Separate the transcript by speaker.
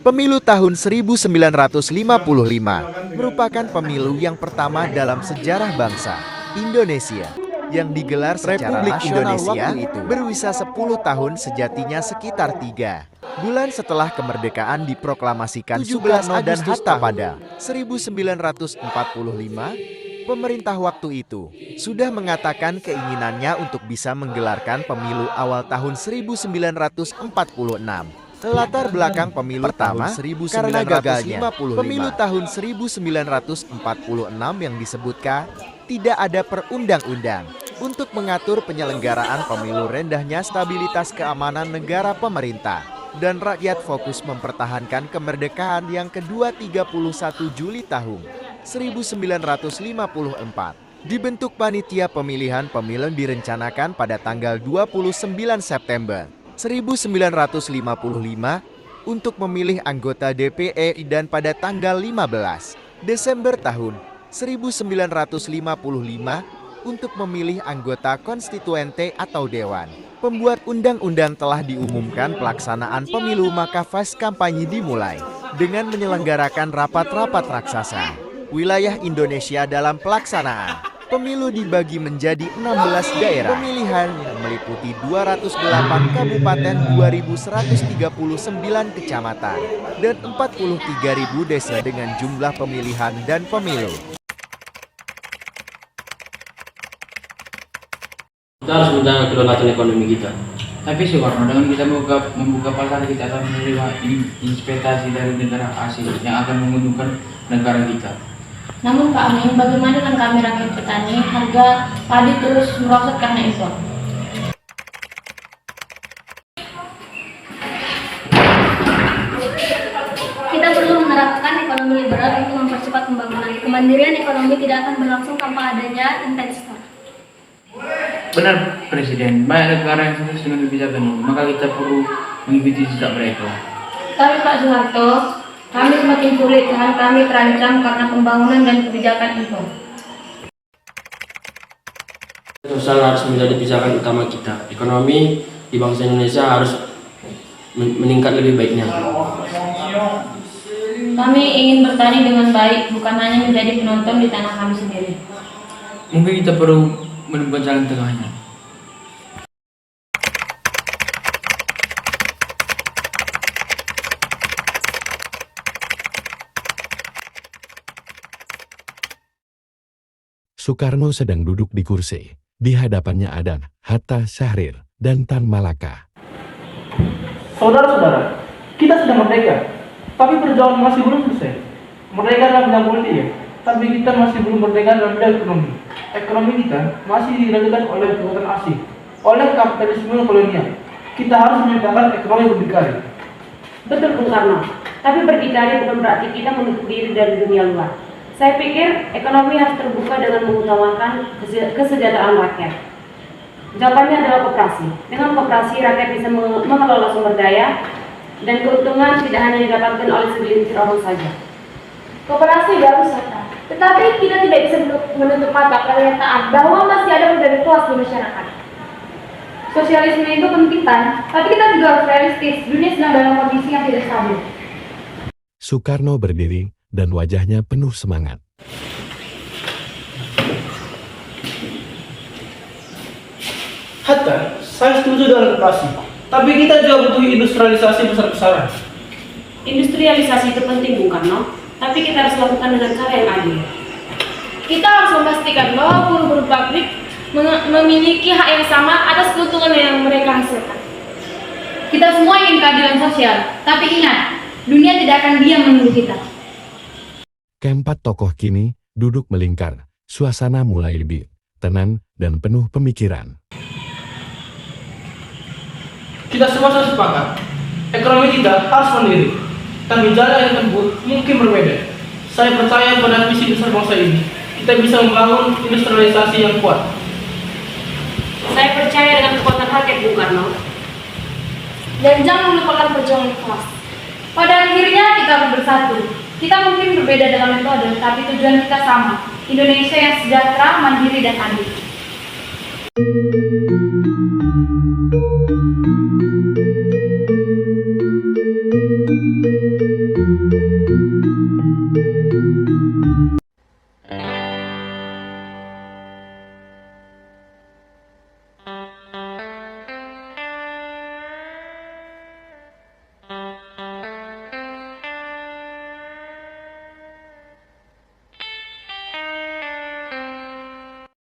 Speaker 1: Pemilu tahun 1955 merupakan pemilu yang pertama dalam sejarah bangsa Indonesia yang digelar secara Republik Indonesia itu berwisa 10 tahun sejatinya sekitar 3 bulan setelah kemerdekaan diproklamasikan Soekarno dan Hatta pada 1945. Pemerintah waktu itu sudah mengatakan keinginannya untuk bisa menggelarkan pemilu awal tahun 1946. Latar belakang pemilu pertama karena gagalnya pemilu tahun 1946 yang disebutkan tidak ada perundang-undang untuk mengatur penyelenggaraan pemilu, rendahnya stabilitas keamanan negara, pemerintah dan rakyat fokus mempertahankan kemerdekaan yang kedua 31 Juli tahun 1954. Dibentuk panitia pemilihan pemilu direncanakan pada tanggal 29 September 1955 untuk memilih anggota DPR dan pada tanggal 15 Desember tahun 1955 untuk memilih anggota konstituente atau dewan. Pembuat undang-undang telah diumumkan pelaksanaan pemilu, maka fase kampanye dimulai dengan menyelenggarakan rapat-rapat raksasa wilayah Indonesia. Dalam pelaksanaan pemilu dibagi menjadi 16 daerah pemilihan yang meliputi 208 kabupaten, 2.139 kecamatan, dan 43.000 desa dengan jumlah pemilihan dan pemilu.
Speaker 2: Kita harus menjaga kedaulatan ekonomi kita.
Speaker 3: Tapi Soekarno, dengan kita membuka pasar, kita akan menerima investasi dari negara asing yang akan menguntungkan negara kita.
Speaker 4: Namun Pak Amin, bagaimana dengan kami rakyat petani? Harga padi terus merosot karena impor. Kita perlu menerapkan ekonomi liberal untuk mempercepat pembangunan. Kemandirian ekonomi tidak akan berlangsung tanpa adanya investor.
Speaker 3: Benar Presiden, banyak negara yang sukses dengan kebijakan ini, maka kita perlu mengikuti jejak mereka.
Speaker 4: Tapi Pak Soeharto, kami semakin sulit, lahan kami terancam karena pembangunan dan kebijakan impor.
Speaker 2: Sosial harus menjadi pijakan utama kita. Ekonomi di bangsa Indonesia harus meningkat lebih baiknya.
Speaker 4: Kami ingin bertani dengan baik, bukan hanya menjadi penonton di tanah kami sendiri.
Speaker 3: Mungkin kita perlu menemukan jalan tengahnya.
Speaker 5: Soekarno sedang duduk di kursi. Di hadapannya ada Hatta, Syahrir, dan Tan Malaka.
Speaker 6: Saudara-saudara, kita sudah merdeka, tapi perjuangan masih belum selesai. Merdeka dalam bidang politik ya, tapi kita masih belum merdeka dalam bidang ekonomi. Ekonomi kita masih diragukan oleh kekuatan asing, oleh kapitalisme kolonial. Kita harus menciptakan ekonomi berdikari.
Speaker 7: Betul Bung Karno, tapi berdikari bukan berarti kita menutup diri dari dunia luar. Saya pikir ekonomi harus terbuka dengan mengutamakan kesejahteraan rakyat. Jawabannya adalah koperasi. Dengan koperasi, rakyat bisa mengelola sumber daya dan keuntungan tidak hanya didapatkan oleh segelintir orang saja.
Speaker 4: Koperasi baru saja, tetapi kita tidak bisa menutup mata kenyataan bahwa masih ada berbagai kelas di masyarakat. Sosialisme itu penting kan, tapi kita juga harus realistis. Dunia sedang dalam kondisi yang tidak stabil.
Speaker 5: Soekarno berdiri dan wajahnya penuh semangat.
Speaker 6: Hatta, saya setuju dengan koperasi, tapi kita juga butuh industrialisasi besar-besaran.
Speaker 7: Industrialisasi itu penting Bung Karno, tapi kita harus lakukan dengan cara yang adil.
Speaker 4: Kita harus memastikan bahwa buruh-buruh pabrik memiliki hak yang sama atas keuntungan yang mereka hasilkan. Kita semua ingin keadilan sosial, tapi ingat, dunia tidak akan diam menunggu kita.
Speaker 5: Keempat tokoh kini duduk melingkar. Suasana mulai lebih tenang dan penuh pemikiran.
Speaker 6: Kita semua sudah sepakat, ekonomi kita harus mandiri, tapi jalan yang tempuh mungkin berbeda. Saya percaya pada visi besar bangsa ini, kita bisa membangun industrialisasi yang kuat.
Speaker 7: Saya percaya dengan kekuatan rakyat Bung Karno.
Speaker 4: Dan jangan melupakan perjuangan kelas. Pada akhirnya kita harus bersatu. Kita mungkin berbeda dalam metode, tapi tujuan kita sama. Indonesia yang sejahtera, mandiri, dan adil.